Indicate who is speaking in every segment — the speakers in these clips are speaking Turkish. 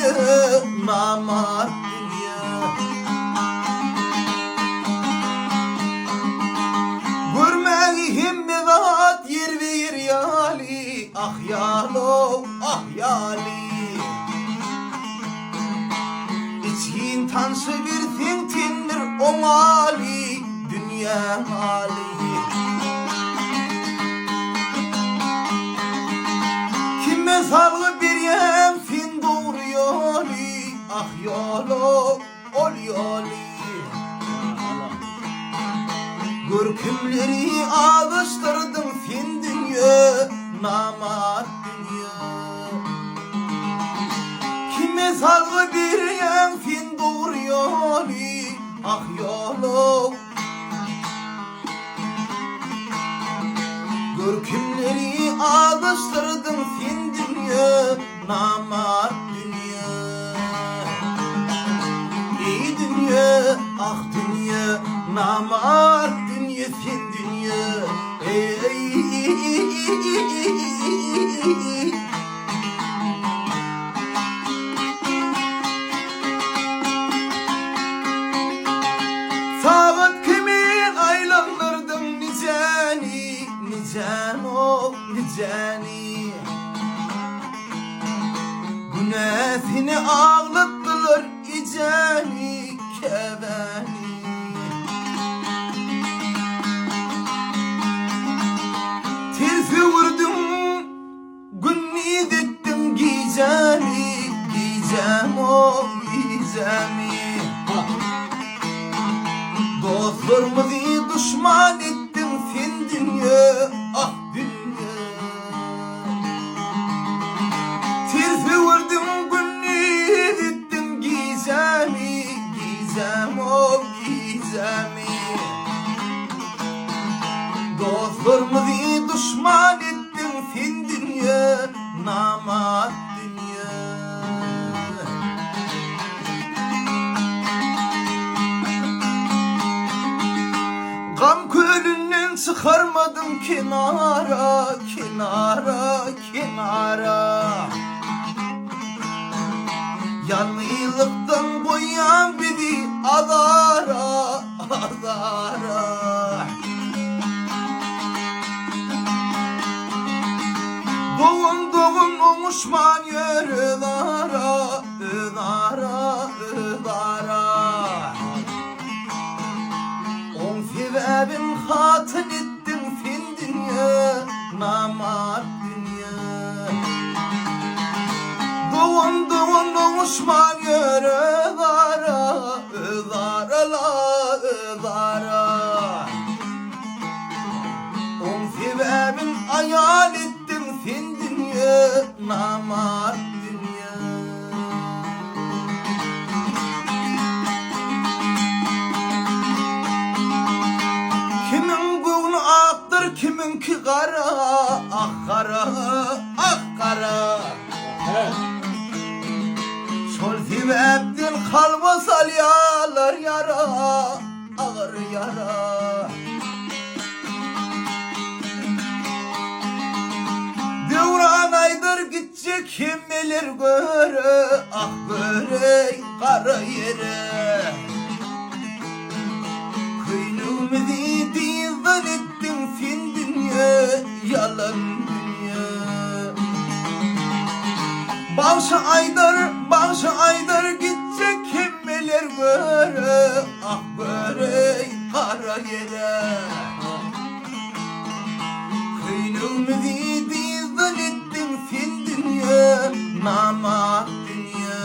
Speaker 1: dünya, namart dünya. Görmeyim bir zat yer ver yali, ah yalo, ah yali. İçin tansı bir tintindir o mali, dünya hali. Kime sargı bir yem fin doğru yoli, ah yolo, ol yoli. Görkümleri alıştırdım fin dünya, namart dünya. Kime sargı bir yem fin doğru yoli, ah yolo. Görkümleri alıştırdım fin dünya, namart dünya. Ey dünya, ah dünya, namart dünya, fin dünya. Ey. Saat kimin aylanırdım niceni, nicen ol niceni. Günahını ağlattılar iceni, keveni. Terfi vurdum, günnid ettim giyceni, giycem ol giycemi. Dostlarımızı düşman ettim fin dünya, ah dünya. Terfi vurdum, günnid ettim giycemi, giycem ol giycemi. Dostlarımızı düşman ettim fin dünya, namart dünya. Gam kölünden çıkarmadım kenara, kenara, kenara. Yanlılıktan koyan beni azara, azara. Doğun doğun olmuşman yürü dara, dara, dara. Sebebim hatın ettim fin dünya, namart dünya. Doğun doğun doğuşman yürü dara, dara la dara. On sebebim hayal ettim fin dünya, namart dünya. Kiminki kara, ah kara, ah kara. Sol sebepten kalmaz alyalar yara, ağır yara. Devran aydır gidecek kim bilir göre, ah göre kara yere. Kıynımızı dizdan ettim fin dünya, yalan dünya. Bağşı aydar gidecek kim bilir göre, ah göre kara yere. Kıynımızı dizdan ettim fin dünya, namart dünya.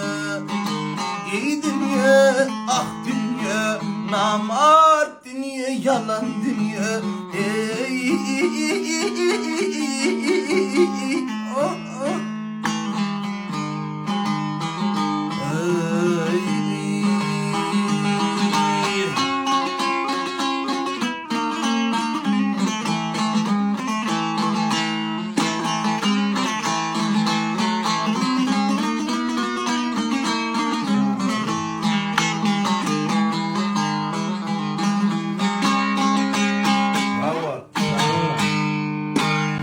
Speaker 1: Ey dünya, ah dünya, namart dünya, yalan dünya. Ey.